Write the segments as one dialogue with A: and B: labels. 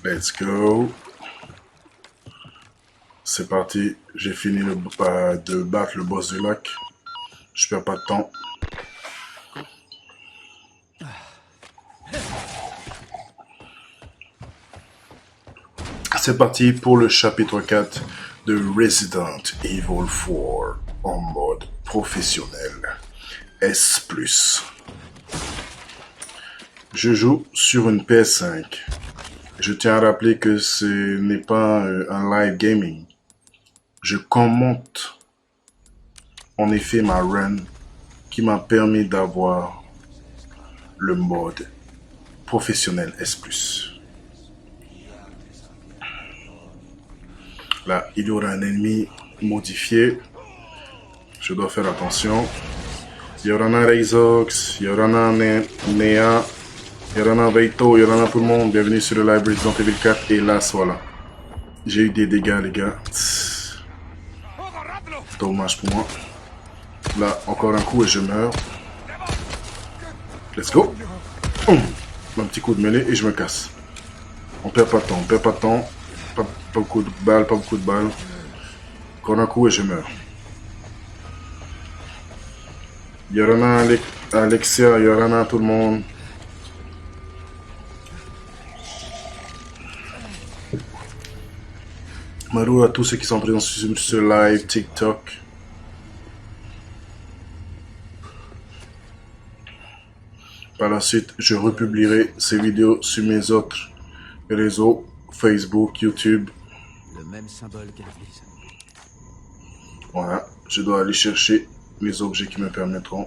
A: Let's go. C'est parti. J'ai fini de battre le boss du lac. Je perds pas de temps. C'est parti pour le chapitre 4 de Resident Evil 4 en mode professionnel. S+. Je joue sur une PS5. Je tiens à rappeler que ce n'est pas un live gaming. Je commente en effet ma run qui m'a permis d'avoir le mode professionnel S+. Là, il y aura un ennemi modifié. Je dois faire attention. Yorana Reizox, Yorana Nea, Yorana Veito, Yorana tout le monde. Bienvenue sur le live Resident Evil 4. Et là, voilà. J'ai eu des dégâts, les gars. Dommage pour moi. Là, encore un coup et je meurs. Let's go. Un petit coup de mêlée et je me casse. On perd pas de temps, on perd pas de temps. Pas beaucoup de balles, pas beaucoup de balles. Encore un coup et je meurs. Yorana, Alexia, Yorana, tout le monde. Marou à tous ceux qui sont présents sur ce live TikTok. Par la suite, je republierai ces vidéos sur mes autres réseaux, Facebook, YouTube.
B: Le même symbole qu'Elvis.
A: Voilà, je dois aller chercher les objets qui me permettront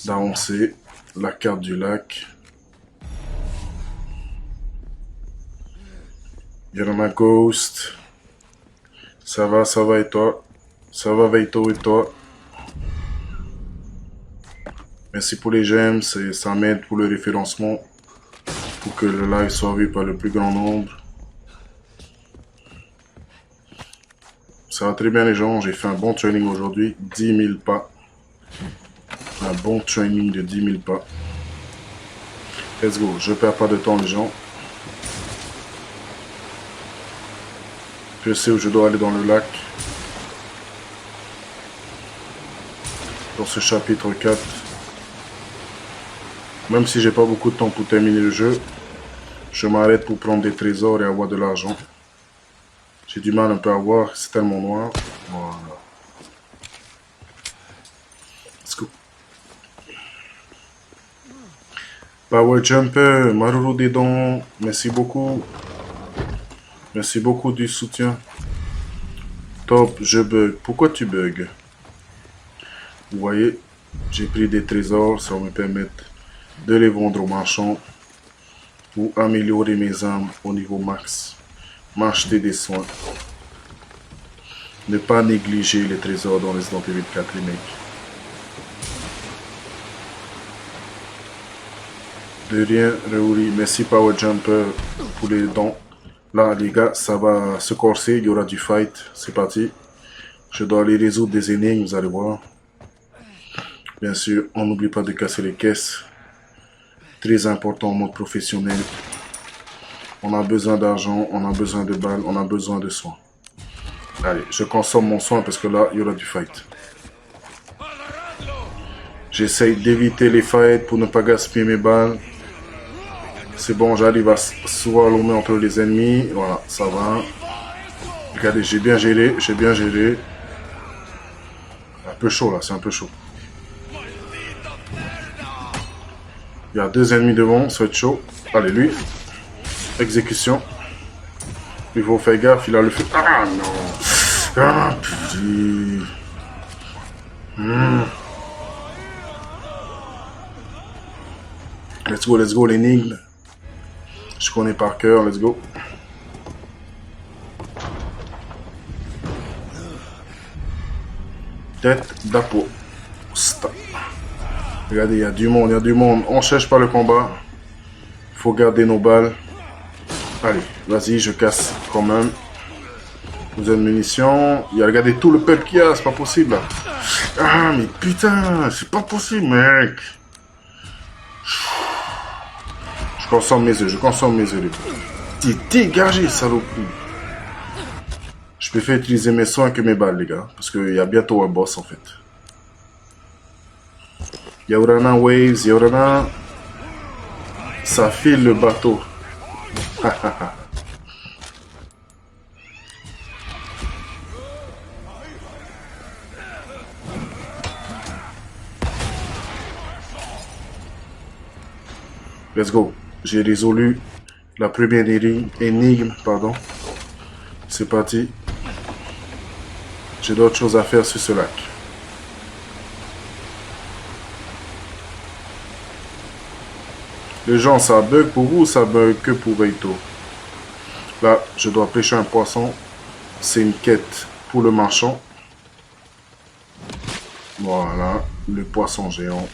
A: d'avancer. La carte du lac. Yorana Ghost. Ça va et toi? Ça va Veito et toi? Merci pour les j'aime, ça m'aide pour le référencement, pour que le live soit vu par le plus grand nombre. Ça va très bien les gens, j'ai fait un bon training aujourd'hui, 10 000 pas. Un bon training de 10 000 pas. Let's go, je perds pas de temps les gens. Je sais où je dois aller dans le lac. Dans ce chapitre 4. Même si j'ai pas beaucoup de temps pour terminer le jeu, je m'arrête pour prendre des trésors et avoir de l'argent. J'ai du mal un peu à voir, c'est tellement noir. Voilà. Let's go. Power Jumper, Maruru des dons, merci beaucoup. Merci beaucoup du soutien. Top, je bug. Pourquoi tu bugs? Vous voyez, j'ai pris des trésors, ça va me permettre de les vendre aux marchands pour améliorer mes armes au niveau max. M'acheter des soins. Ne pas négliger les trésors dans Resident Evil 4 Remake. De rien, Reuri. Merci Power Jumper pour les dons. Là, les gars, ça va se corser. Il y aura du fight. C'est parti. Je dois aller résoudre des énigmes, vous allez voir. Bien sûr, on n'oublie pas de casser les caisses. Très important en mode professionnel. On a besoin d'argent, on a besoin de balles, on a besoin de soins. Allez, je consomme mon soin parce que là, il y aura du fight. J'essaye d'éviter les fights pour ne pas gaspiller mes balles. C'est bon, j'arrive à swallower entre les ennemis. Voilà, ça va. Regardez, j'ai bien géré, Un peu chaud là, c'est un peu chaud. Il y a deux ennemis devant, ça va être chaud. Allez, lui. Exécution. Il faut faire gaffe, il a le feu. Ah non. Ah putain. Let's go, l'énigme. Je connais par cœur, let's go. Tête d'apeau. Regardez, il y a du monde, On cherche pas le combat. Il faut garder nos balles. Allez, vas-y, je casse quand même. Vous avez de munitions. Il y a, regardez tout le peuple qu'il y a, c'est pas possible. Là. Ah, mais putain, c'est pas possible, mec. Je consomme mes œufs, les gars. T'es dégagé, saloperie. Je préfère utiliser mes soins que mes balles, les gars. Parce qu'il y a bientôt un boss, en fait. Yaurana Waves, Yaurana. Ça file le bateau. Let's go. J'ai résolu la première énigme, pardon. C'est parti. J'ai d'autres choses à faire sur ce lac. Les gens, ça bug pour vous ou ça bug que pour Veito? Là, je dois pêcher un poisson. C'est une quête pour le marchand. Voilà, le poisson géant.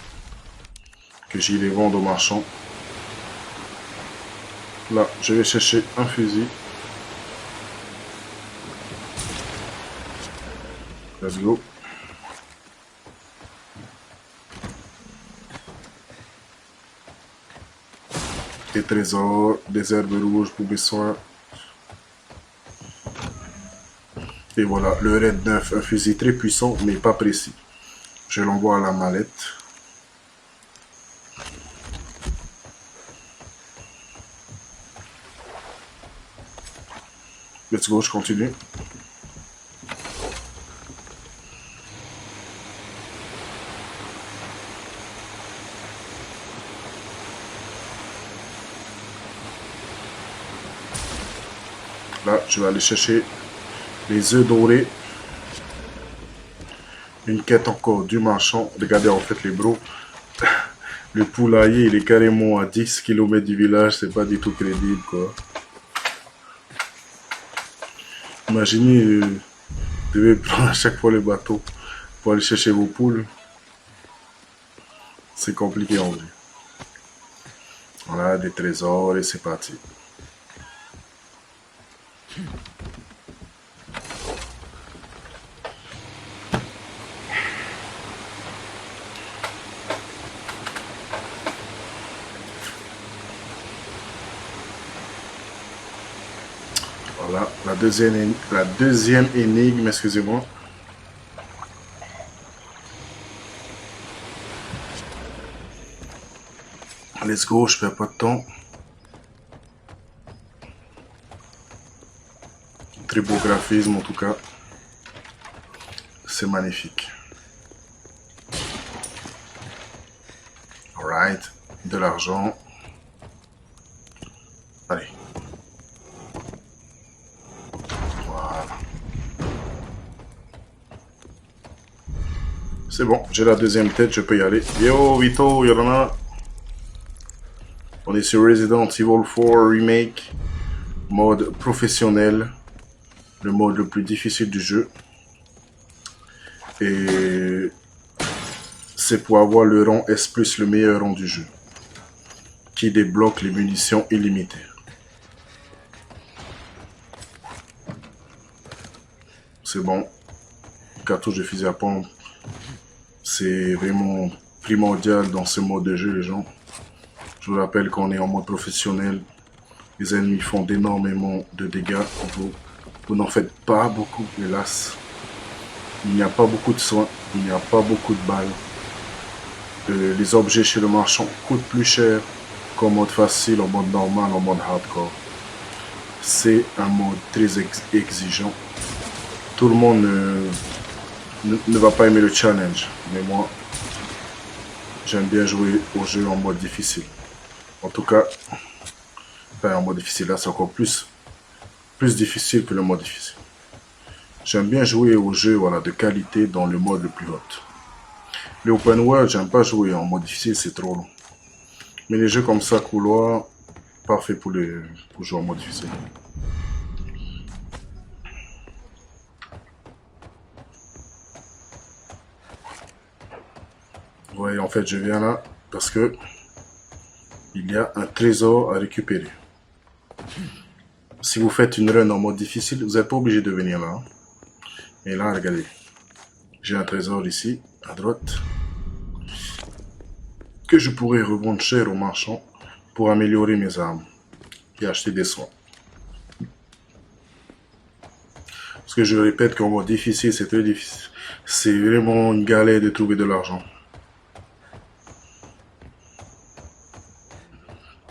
A: Que j'irai vendre au marchand. Là, je vais chercher un fusil. Let's go. Des trésors, des herbes rouges pour mes soins. Et voilà, le Red 9, un fusil très puissant, mais pas précis. Je l'envoie à la mallette. Let's go, je continue. Là, je vais aller chercher les œufs dorés. Une quête encore du marchand. Regardez en fait les bros. Le poulailler, il est carrément à 10 km du village. C'est pas du tout crédible, quoi. Imaginez, vous devez prendre à chaque fois le bateau pour aller chercher vos poules. C'est compliqué en vrai. Voilà, des trésors et c'est parti. Voilà, la deuxième énigme, excusez-moi. Let's go, je perds pas de temps. Très beau graphisme en tout cas. C'est magnifique. Alright, de l'argent. Allez. Voilà. C'est bon, j'ai la deuxième tête, je peux y aller. Yo, Vito, Yorana. On est sur Resident Evil 4 Remake. Mode professionnel. Le mode le plus difficile du jeu. Et c'est pour avoir le rang S+, le meilleur rang du jeu. Qui débloque les munitions illimitées. C'est bon. Cartouche de fusil à pompe. C'est vraiment primordial dans ce mode de jeu, les gens. Je vous rappelle qu'on est en mode professionnel. Les ennemis font énormément de dégâts. Vous n'en faites pas beaucoup, hélas. Il n'y a pas beaucoup de soins. Il n'y a pas beaucoup de balles. Les objets chez le marchand coûtent plus cher qu'en mode facile, en mode normal, en mode hardcore. C'est un mode très exigeant. Tout le monde ne va pas aimer le challenge. Mais moi, j'aime bien jouer au jeu en mode difficile. En tout cas, enfin, en mode difficile, là c'est encore plus difficile que le mode difficile. J'aime bien jouer au jeu voilà, de qualité dans le mode le plus haut. Les open world, j'aime pas jouer en mode difficile, c'est trop long. Mais les jeux comme ça, couloir, parfait pour jouer en mode difficile. Vous voyez, en fait, je viens là parce que il y a un trésor à récupérer. Si vous faites une run en mode difficile, vous n'êtes pas obligé de venir là. Hein. Et là, regardez. J'ai un trésor ici, à droite. Que je pourrais revendre cher au marchand pour améliorer mes armes. Et acheter des soins. Parce que je répète qu'en mode difficile, c'est très difficile. C'est vraiment une galère de trouver de l'argent.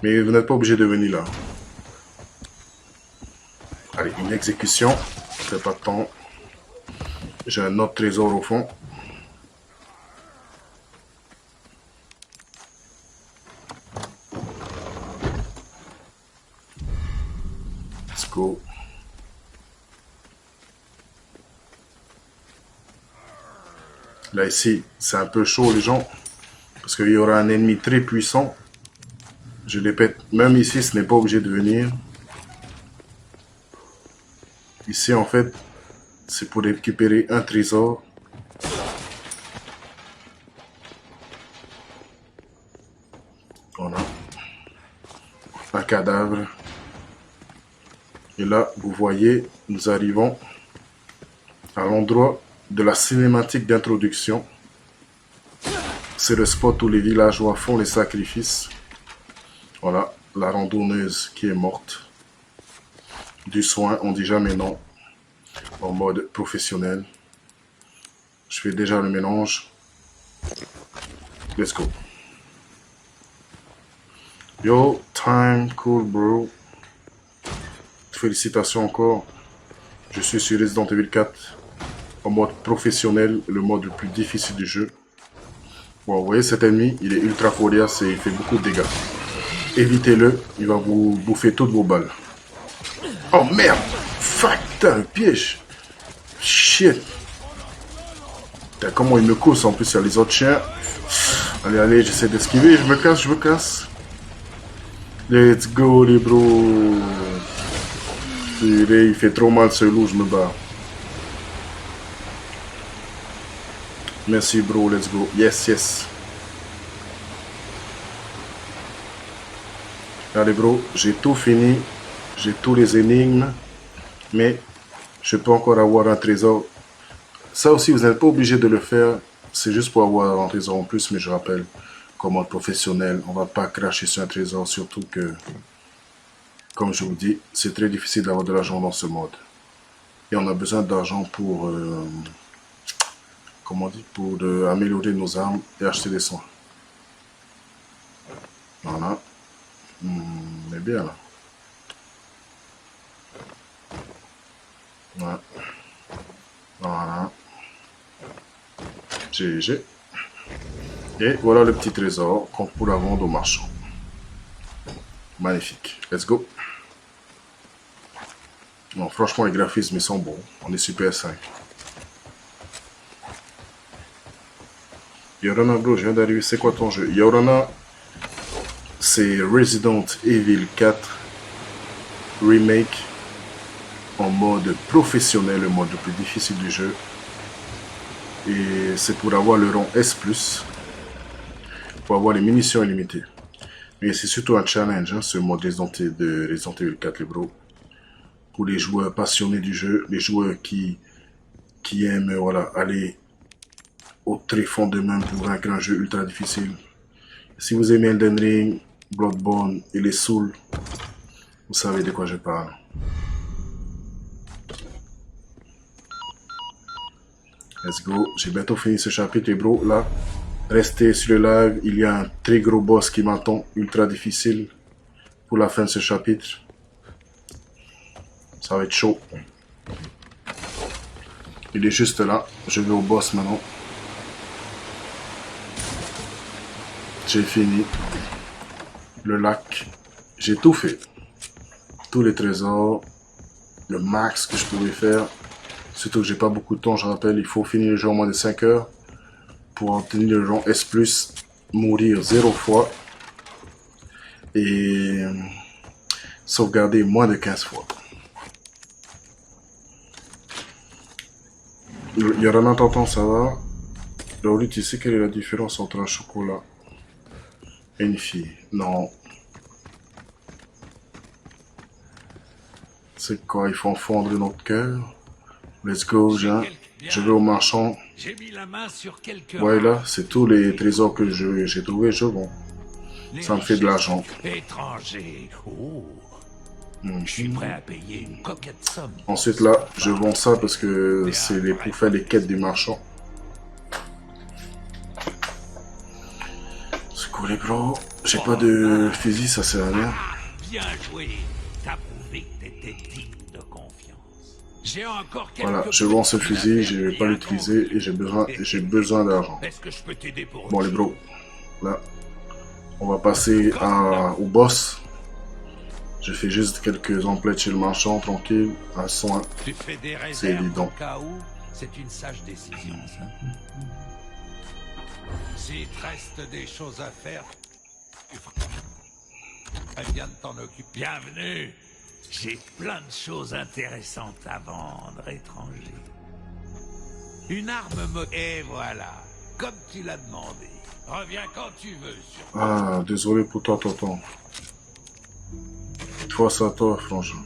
A: Mais vous n'êtes pas obligé de venir là. Allez, une exécution. C'est pas de temps. J'ai un autre trésor au fond. Let's go. Là ici, c'est un peu chaud les gens. Parce qu'il y aura un ennemi très puissant. Je répète, même ici, ce n'est pas obligé de venir. Ici, en fait, c'est pour récupérer un trésor. Voilà. Un cadavre. Et là, vous voyez, nous arrivons à l'endroit de la cinématique d'introduction. C'est le spot où les villageois font les sacrifices. Voilà, la randonneuse qui est morte. Du soin, on dit jamais non. En mode professionnel. Je fais déjà le mélange. Let's go. Yo, time, cool bro. Félicitations encore. Je suis sur Resident Evil 4 en mode professionnel, le mode le plus difficile du jeu. Bon, vous voyez cet ennemi, il est ultra coriace et il fait beaucoup de dégâts. Évitez-le, il va vous bouffer toutes vos balles. Oh merde! Fuck, putain, un piège! Shit! Putain, comment il me cause en plus, il y a les autres chiens. Allez, allez, j'essaie d'esquiver, je me casse, je me casse. Let's go les bros! Il fait trop mal ce loup, je me bats. Merci bro, let's go. Yes, yes. Allez bro, j'ai tout fini. J'ai tous les énigmes. Mais je peux encore avoir un trésor. Ça aussi, vous n'êtes pas obligé de le faire. C'est juste pour avoir un trésor en plus. Mais je rappelle, comme mode professionnel, on va pas cracher sur un trésor. Surtout que, comme je vous dis, c'est très difficile d'avoir de l'argent dans ce mode. Et on a besoin d'argent pour... comment on dit, pour améliorer nos armes et acheter des soins. Voilà. On est bien là. Voilà. Voilà. GG. Et voilà le petit trésor qu'on pourra vendre au marchand. Magnifique. Let's go. Non, franchement, les graphismes ils sont bons. On est super 5. Yorana, bro, je viens d'arriver. C'est quoi ton jeu? Yorana, c'est Resident Evil 4 Remake en mode professionnel, le mode le plus difficile du jeu. Et c'est pour avoir le rang S+, pour avoir les munitions illimitées. Mais c'est surtout un challenge, hein, ce mode de Resident Evil 4, les bros. Pour les joueurs passionnés du jeu, les joueurs qui aiment voilà, aller au tréfonds de même pour vaincre un jeu ultra difficile. Si vous aimez Elden Ring, Bloodborne et les Souls, vous savez de quoi je parle. Let's go. J'ai bientôt fini ce chapitre, les bros. Là, restez sur le live. Il y a un très gros boss qui m'attend, ultra difficile, pour la fin de ce chapitre. Ça va être chaud. Il est juste là. Je vais au boss maintenant. J'ai fini. Le lac. J'ai tout fait. Tous les trésors. Le max que je pouvais faire. Surtout que j'ai pas beaucoup de temps, je rappelle, il faut finir le jeu en moins de 5 heures pour obtenir le rang S+, mourir 0 fois et sauvegarder moins de 15 fois. Il y a un temps, ça va. Laurie, tu sais quelle est la différence entre un chocolat et une fille? Non. C'est quoi, il faut fondre notre cœur? Let's go, je vais au marchand.
C: J'ai mis la main sur quelques
A: Ouais, là, c'est tous les trésors que j'ai trouvés, je vends. Ça me fait de l'argent.
C: Étranger. Oh. Je suis prêt à payer une coquette somme.
A: Ensuite là, je vends ça parce que c'est pour faire les quêtes des marchands. C'est cool les bros. J'ai pas de fusil, ça sert à rien.
C: Bien joué. T'as prouvé que t'étais digne de confiance. J'ai encore quelques...
A: Voilà, je vends ce fusil, je vais pas l'utiliser et j'ai besoin d'argent.
C: Est-ce que je peux t'aider pour...
A: Bon les bros, là, on va passer au boss. Je fais juste quelques emplettes chez le marchand, tranquille, à soin.
C: Tu fais des
A: C'est
C: réserves
A: évident.
C: au cas où. C'est une sage décision, ça. S'il te reste des choses à faire, tu feras bien de t'en occuper. Bienvenue. J'ai plein de choses intéressantes à vendre, étranger. Une arme et voilà, comme tu l'as demandé. Reviens quand tu veux.
A: Ah, désolé pour toi, tonton. Toi, c'est à toi, franchement.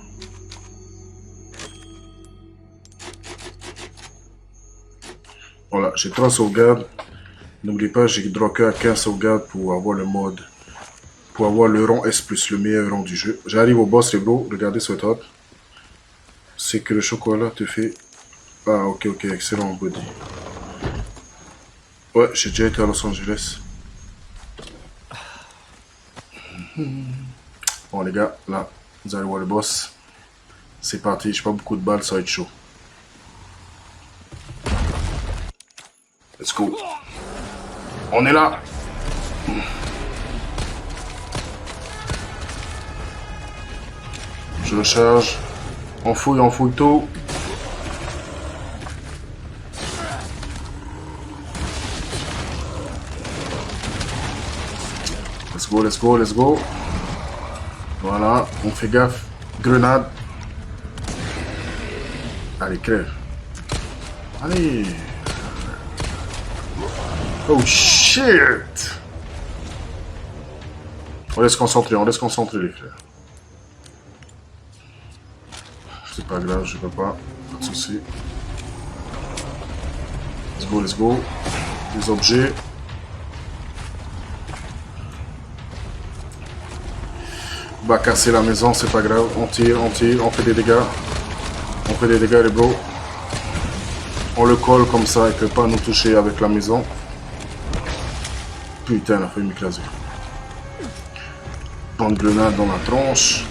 A: Voilà, j'ai 3 sauvegardes. N'oublie pas, j'ai droit à 15 sauvegardes pour avoir le mode. Pour avoir le rang S+, le meilleur rang du jeu. J'arrive au boss, les bros. Regardez ce top. C'est que le chocolat te fait... Ah, ok, excellent, body. Ouais, j'ai déjà été à Los Angeles. Bon, les gars, là, vous allez voir le boss. C'est parti, j'ai pas beaucoup de balles, ça va être chaud. Let's go. On est là. Je recharge. On fouille tout. Let's go. Voilà, on fait gaffe. Grenade. Allez, crève. Allez. Oh shit. On laisse concentrer les frères. C'est pas grave, je peux pas. Pas de soucis. Let's go. Les objets. On va casser la maison, c'est pas grave. On tire, on fait des dégâts. On fait des dégâts, les bros. On le colle comme ça, il peut pas nous toucher avec la maison. Putain, il a failli m'écraser. Prends une grenade dans la tronche.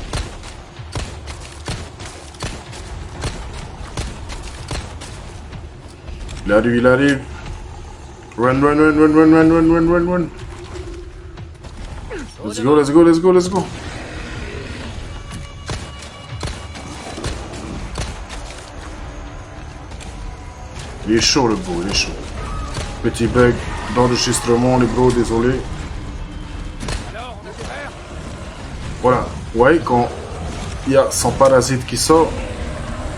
A: Il arrive. Run. Let's go. Il est chaud le bro, il est chaud. Petit bug d'enregistrement les bros, désolé. Voilà, ouais, quand il y a son parasite qui sort,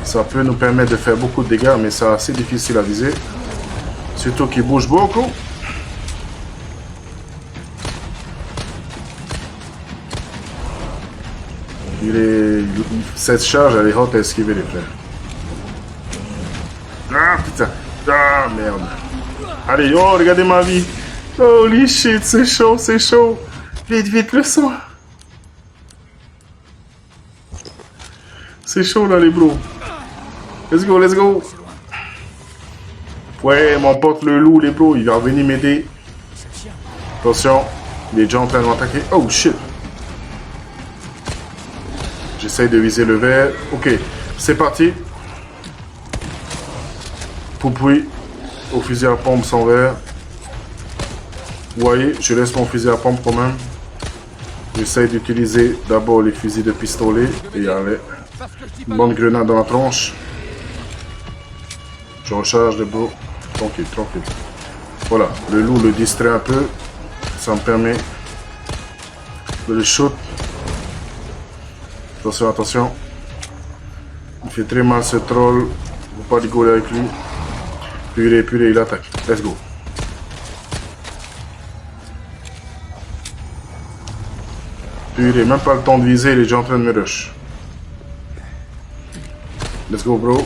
A: ça peut nous permettre de faire beaucoup de dégâts, mais c'est assez difficile à viser. Surtout qu'il bouge beaucoup. Cette charge, elle est hot à esquiver les frères. Ah putain. Ah merde. Allez, oh regardez ma vie. Holy shit, c'est chaud. Vite, le sang. C'est chaud là les bros. Let's go. Ouais, mon pote le loup les bros, il va venir m'aider. Attention, il est déjà en train de m'attaquer. Oh shit. J'essaye de viser le vert. Ok, c'est parti. Poupoui au fusil à pompe sans verre. Vous voyez, je laisse mon fusil à pompe quand même. J'essaye d'utiliser d'abord les fusils de pistolet. Et allez, une bonne grenade dans la tronche. Je recharge le bro. Tranquille. Voilà, le loup le distrait un peu. Ça me permet de le shoot. Attention. Il fait très mal ce troll. Faut pas rigoler avec lui. Purée, il attaque. Let's go. Purée, même pas le temps de viser, il est déjà en train de me rush. Let's go, bro.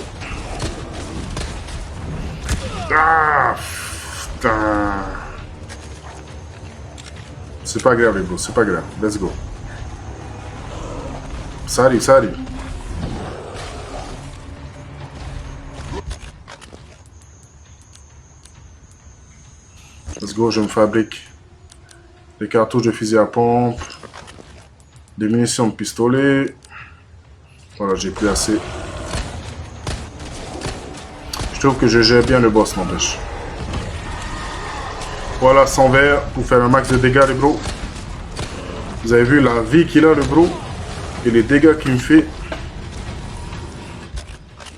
A: Ah, putain. C'est pas grave, les bros, c'est pas grave. Let's go. ça arrive, ça arrive. Let's go, je me fabrique des cartouches de fusil à pompe, des munitions de pistolet. Voilà, j'ai plus assez. Je trouve que je gère bien le boss, n'empêche. Voilà, 100 verres pour faire un max de dégâts, les bros. Vous avez vu la vie qu'il a, le bro, et les dégâts qu'il me fait.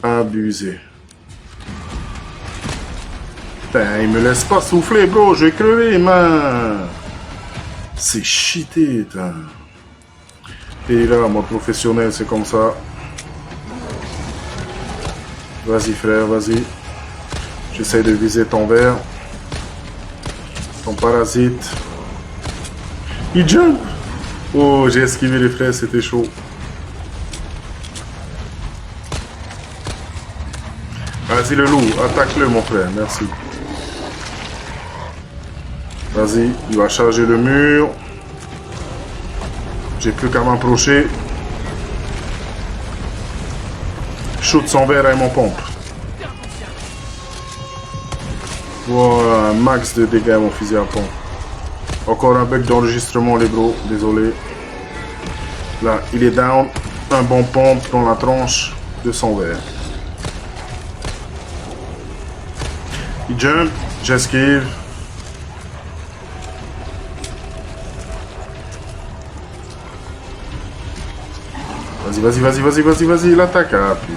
A: Abusé. Putain, il me laisse pas souffler, bro. Je vais crever, man. C'est cheaté, putain. Et là, mon professionnel, c'est comme ça. Vas-y, frère, vas-y. J'essaie de viser ton verre. Ton parasite. Il jump. Oh, j'ai esquivé les frères, c'était chaud. Vas-y le loup, attaque-le mon frère, merci. Vas-y, il va charger le mur. J'ai plus qu'à m'approcher. Shoot son verre avec mon pompe. Voilà, un max de dégâts mon fusil à pompe. Encore un bug d'enregistrement les bros, désolé. Là, il est down. Un bon pompe dans la tranche de son verre. Il jump, j'esquive. Vas-y, vas-y, vas-y, vas-y, vas-y, vas-y, il attaque. Ah, purée.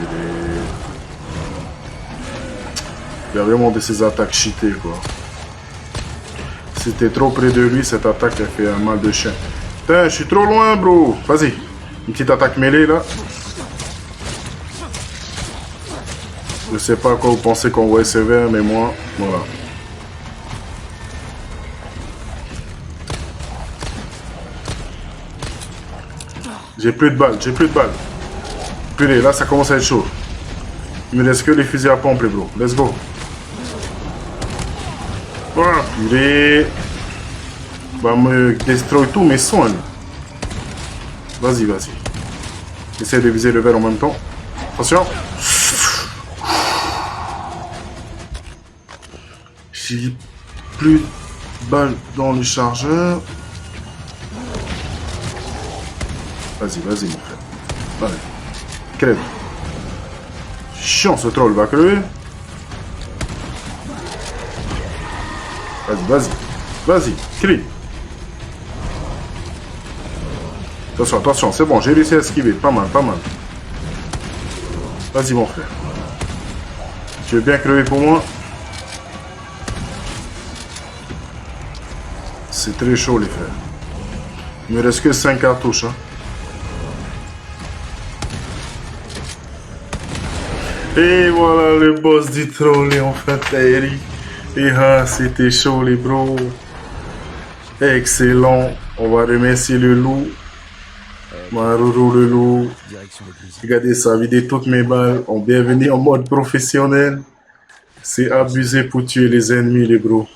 A: Il y a vraiment de ces attaques cheatées, quoi. Si t'es trop près de lui, cette attaque, elle fait un mal de chien. Putain, je suis trop loin, bro. Vas-y. Une petite attaque mêlée, là. Je sais pas à quoi vous pensez qu'on voit sévère, mais moi, voilà. J'ai plus de balles, j'ai plus de balles. Purée, là, ça commence à être chaud. Il me reste que les fusils à pompe, les bro. Let's go. Ah, purée. Va me destroy tous mes soins. Vas-y, vas-y. J'essaie de viser le verre en même temps. Attention. J'ai plus de balles dans le chargeur. Vas-y, vas-y, mon frère. Allez. Crève. Chiant, ce troll va crever. Vas-y, vas-y. Vas-y, crie. Attention, attention, c'est bon, j'ai réussi à esquiver. Pas mal, pas mal. Vas-y, mon frère. Tu veux bien crever pour moi? C'est très chaud, les frères. Il me reste que 5 cartouches. Hein. Et voilà le boss du troll est enfin atterri. Et ah, c'était chaud, les bros. Excellent. On va remercier le loup. Maruru le loup. Regardez ça, vider toutes mes balles. On bienvenue en mode professionnel. C'est abusé pour tuer les ennemis, les bros.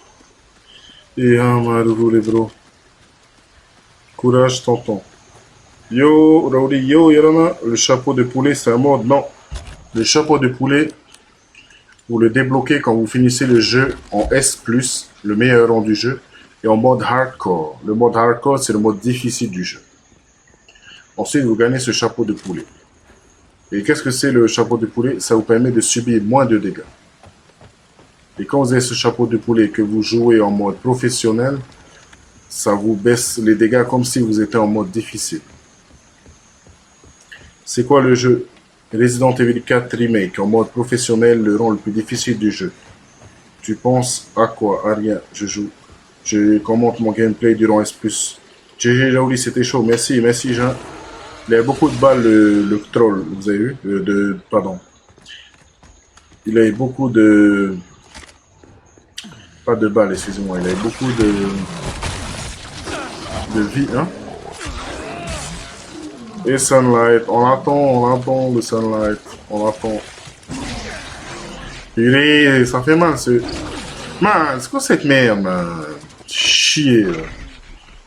A: Et ah, Maruru, les bros. Courage, tonton. Yo, Raouli, yo, Yorana. Le chapeau de poulet, c'est un mode. Non. Le chapeau de poulet, vous le débloquez quand vous finissez le jeu en S+, le meilleur rang du jeu, et en mode hardcore. Le mode hardcore, c'est le mode difficile du jeu. Ensuite, vous gagnez ce chapeau de poulet. Et qu'est-ce que c'est le chapeau de poulet? Ça vous permet de subir moins de dégâts. Et quand vous avez ce chapeau de poulet et que vous jouez en mode professionnel, ça vous baisse les dégâts comme si vous étiez en mode difficile. C'est quoi le jeu? Resident Evil 4 Remake, en mode professionnel, le rang le plus difficile du jeu. Tu penses à quoi? À rien, je joue. Je commente mon gameplay durant S+. GG Jaouli, c'était chaud, merci, merci Jean. Il a beaucoup de balles, le troll, vous avez vu? Pardon. Il a eu beaucoup de... Pas de balles, excusez-moi, il a eu beaucoup de vie, hein? Et Sunlight, on attend le Sunlight, on attend. Ça fait mal ce... Man, c'est quoi cette merde, man? Chier, là.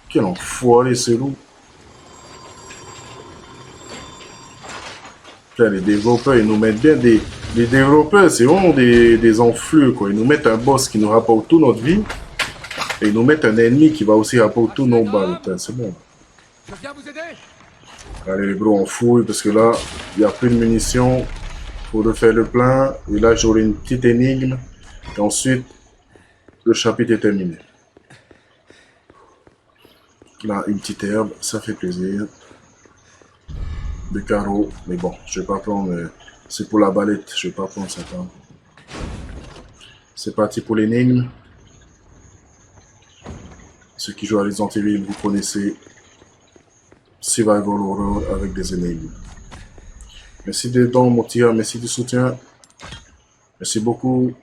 A: Quel enfoiré ce loup. Putain, les développeurs, ils nous mettent bien des... Les développeurs, c'est vraiment des enflures, quoi. Ils nous mettent un boss qui nous rapporte toute notre vie. Et ils nous mettent un ennemi qui va aussi rapporter tous nos balles. Putain, c'est bon.
D: Je viens vous aider.
A: Allez, les gros, on fouille, parce que là, il n'y a plus de munitions. Faut refaire le plein. Et là, j'aurai une petite énigme. Et ensuite, le chapitre est terminé. Là, une petite herbe, ça fait plaisir. Des carreaux, mais bon, je vais pas prendre... c'est pour la balette, je vais pas prendre ça. C'est parti pour l'énigme. Ceux qui jouent à Resident Evil, vous connaissez Survival Horror avec des énigmes. Merci des dons, mon tir, merci du soutien. Merci beaucoup.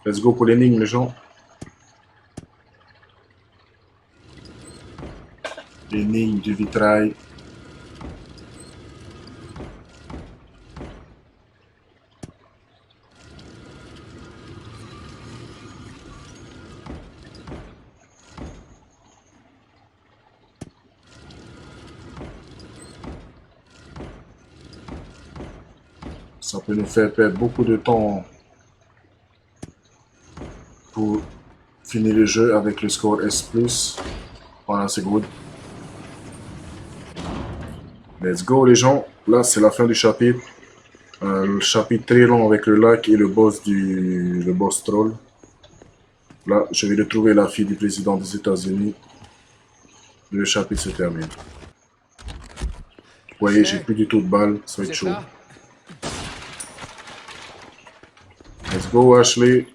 A: Let's go pour l'énigme, les gens. L'énigme du vitrail. Ça peut nous faire perdre beaucoup de temps pour finir le jeu avec le score S+. Voilà, c'est good. Let's go, les gens. Là, c'est la fin du chapitre. Le chapitre très long avec le lac et le boss troll. Là, je vais retrouver la fille du président des États-Unis. Le chapitre se termine. Vous voyez, j'ai plus du tout de balles. Ça va être chaud. Let's go, Ashley.